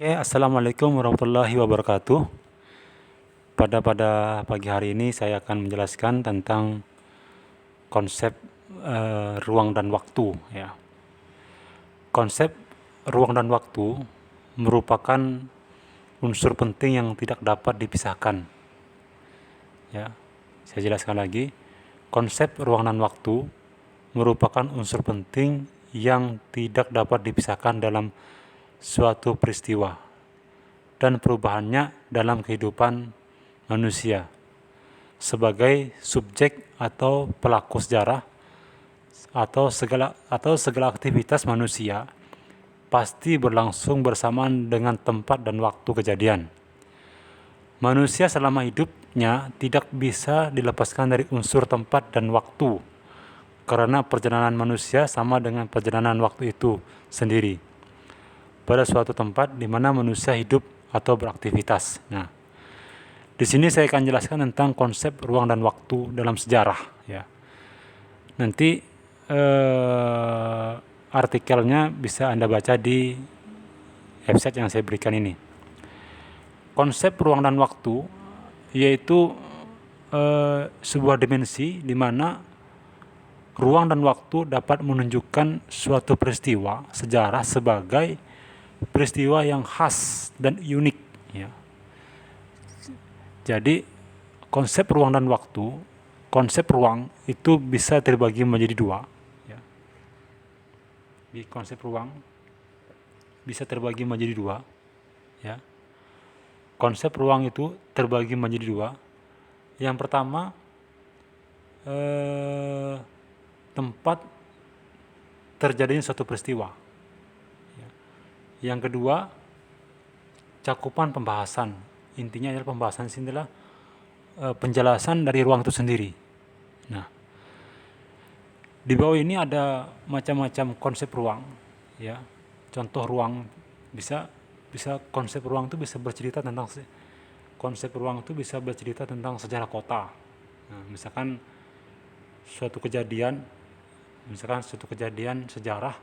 Oke, assalamualaikum warahmatullahi wabarakatuh. Pada pagi hari ini saya akan menjelaskan tentang konsep ruang dan waktu. Ya, konsep ruang dan waktu merupakan unsur penting yang tidak dapat dipisahkan. Ya, saya jelaskan lagi. Konsep ruang dan waktu merupakan unsur penting yang tidak dapat dipisahkan dalam suatu peristiwa dan perubahannya dalam kehidupan manusia sebagai subjek atau pelaku sejarah atau segala aktivitas manusia pasti berlangsung bersamaan dengan tempat dan waktu kejadian. Manusia selama hidupnya tidak bisa dilepaskan dari unsur tempat dan waktu, karena perjalanan manusia sama dengan perjalanan waktu itu sendiri pada suatu tempat di mana manusia hidup atau beraktivitas. Nah, di sini saya akan jelaskan tentang konsep ruang dan waktu dalam sejarah. Ya, nanti artikelnya bisa Anda baca di website yang saya berikan ini. Konsep ruang dan waktu yaitu sebuah dimensi di mana ruang dan waktu dapat menunjukkan suatu peristiwa sejarah sebagai peristiwa yang khas dan unik. Ya. Jadi konsep ruang dan waktu, konsep ruang itu bisa terbagi menjadi dua. Ya. Di konsep ruang bisa terbagi menjadi dua. Ya. Konsep ruang itu terbagi menjadi dua. Yang pertama, tempat terjadinya suatu peristiwa. Ya. Yang kedua, cakupan pembahasan. Intinya adalah pembahasan ini adalah penjelasan dari ruang itu sendiri. Nah, di bawah ini ada macam-macam konsep ruang. Ya, contoh ruang bisa konsep ruang itu bisa bercerita tentang sejarah kota. Nah, misalkan suatu kejadian sejarah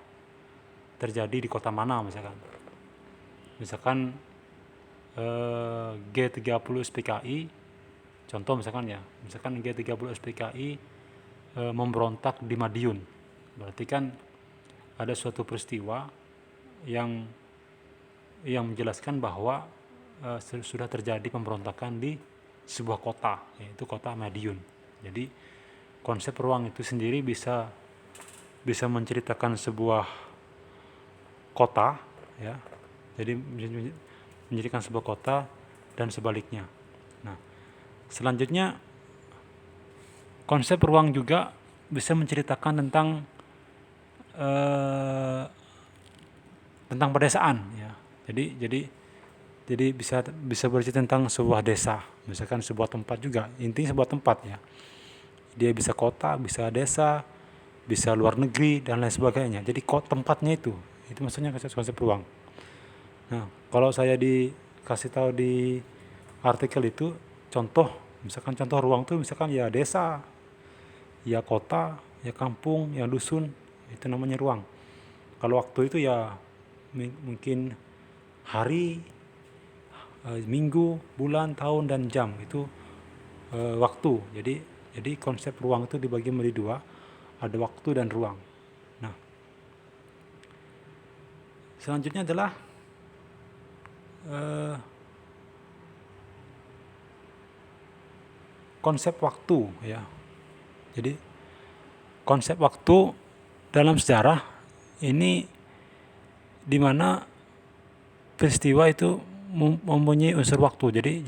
terjadi di kota mana, misalkan G30 SPKI, contoh misalkan G30 SPKI memberontak di Madiun. Berarti kan ada suatu peristiwa yang menjelaskan bahwa sudah terjadi pemberontakan di sebuah kota, yaitu kota Madiun. Jadi konsep ruang itu sendiri bisa menceritakan sebuah kota, ya. Jadi menjadikan sebuah kota dan sebaliknya. Nah, selanjutnya konsep ruang juga bisa menceritakan tentang pedesaan, ya. Jadi bisa bercerita tentang sebuah desa, misalkan sebuah tempat juga. Intinya sebuah tempat, ya. Dia bisa kota, bisa desa, bisa luar negeri dan lain sebagainya. Jadi tempatnya itu maksudnya konsep ruang. Nah, kalau saya dikasih tahu di artikel itu contoh ruang itu misalkan ya desa, ya kota, ya kampung, ya dusun, itu namanya ruang. Kalau waktu itu ya mungkin hari, minggu, bulan, tahun, dan jam, itu waktu. Jadi konsep ruang itu dibagi menjadi dua, ada waktu dan ruang. Nah, selanjutnya adalah konsep waktu, ya. Jadi konsep waktu dalam sejarah ini di mana peristiwa itu mempunyai unsur waktu. Jadi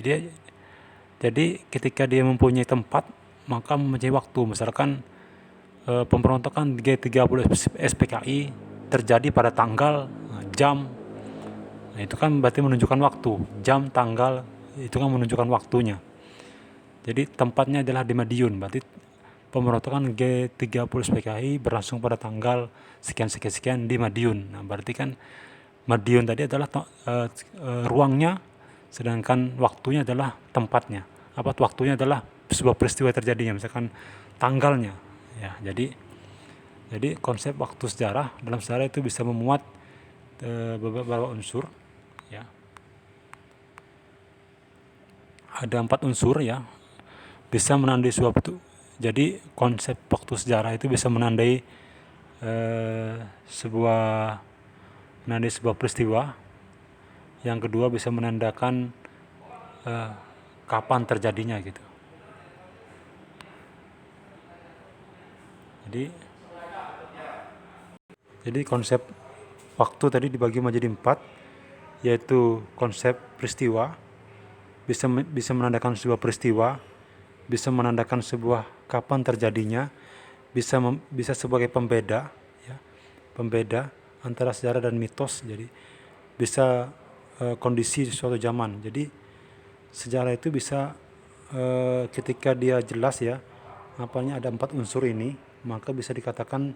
ketika dia mempunyai tempat, maka mempunyai waktu. Misalkan pemberontakan G30 SPKI terjadi pada tanggal, jam. Nah, itu kan berarti menunjukkan waktu. Jam, tanggal, itu kan menunjukkan waktunya. Jadi tempatnya adalah di Madiun. Berarti pemberontakan G30 SPKI berlangsung pada tanggal sekian di Madiun. Nah, berarti kan Madiun tadi adalah ruangnya, sedangkan waktunya adalah tempatnya. Waktunya adalah sebuah peristiwa terjadinya, misalkan tanggalnya. Ya, jadi konsep waktu sejarah dalam sejarah itu bisa memuat beberapa unsur, ya. ada 4 unsur ya, bisa menandai suatu. Jadi konsep waktu sejarah itu bisa menandai sebuah peristiwa. Yang kedua bisa menandakan kapan terjadinya gitu. Jadi konsep waktu tadi dibagi menjadi 4, yaitu konsep peristiwa, bisa menandakan sebuah peristiwa, bisa menandakan sebuah kapan terjadinya, bisa sebagai pembeda, ya, pembeda antara sejarah dan mitos. Jadi bisa kondisi suatu zaman. Jadi sejarah itu bisa ketika dia jelas ya, apanya ada 4 unsur ini, maka bisa dikatakan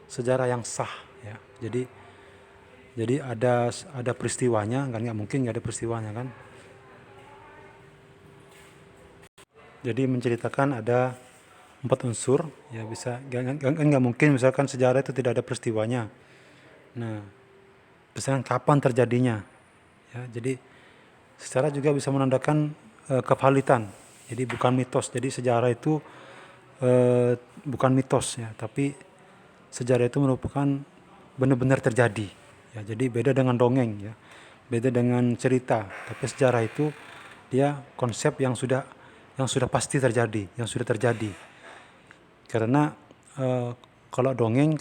sejarah yang sah ya. Jadi ada peristiwanya, kan nggak mungkin nggak ada peristiwanya kan. Jadi menceritakan ada 4 unsur ya, bisa nggak mungkin misalkan sejarah itu tidak ada peristiwanya. Nah, misalkan kapan terjadinya ya. Jadi sejarah juga bisa menandakan kevalitan. Jadi bukan mitos. Jadi sejarah itu bukan mitos ya, tapi sejarah itu merupakan benar-benar terjadi ya. Jadi beda dengan dongeng ya, beda dengan cerita. Tapi sejarah itu dia konsep yang sudah pasti terjadi, yang sudah terjadi. Karena kalau dongeng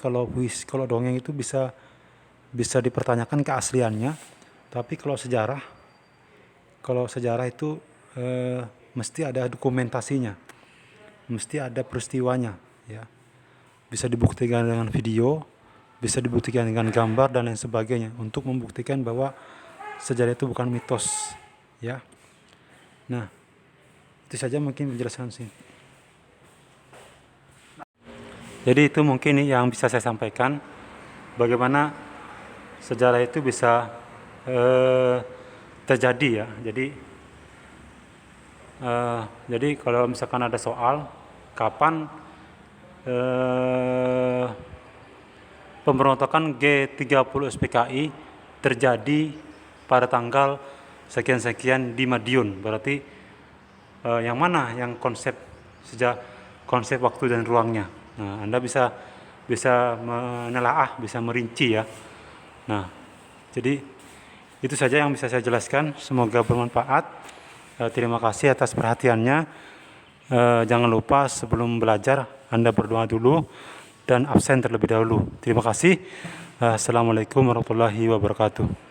itu bisa dipertanyakan keasliannya, tapi kalau sejarah itu mesti ada dokumentasinya, mesti ada peristiwanya ya. Bisa dibuktikan dengan video, bisa dibuktikan dengan gambar dan lain sebagainya, untuk membuktikan bahwa sejarah itu bukan mitos ya. Nah, itu saja mungkin penjelasan sih. Jadi itu mungkin yang bisa saya sampaikan, bagaimana sejarah itu bisa terjadi ya. Jadi kalau misalkan ada soal kapan pemberontakan G30 SPKI terjadi pada tanggal sekian-sekian di Madiun, berarti yang mana yang konsep waktu dan ruangnya. Nah, Anda bisa menelaah, bisa merinci ya. Nah, jadi itu saja yang bisa saya jelaskan. Semoga bermanfaat. Terima kasih atas perhatiannya. Jangan lupa sebelum belajar Anda berdoa dulu dan absen terlebih dahulu. Terima kasih. Assalamualaikum warahmatullahi wabarakatuh.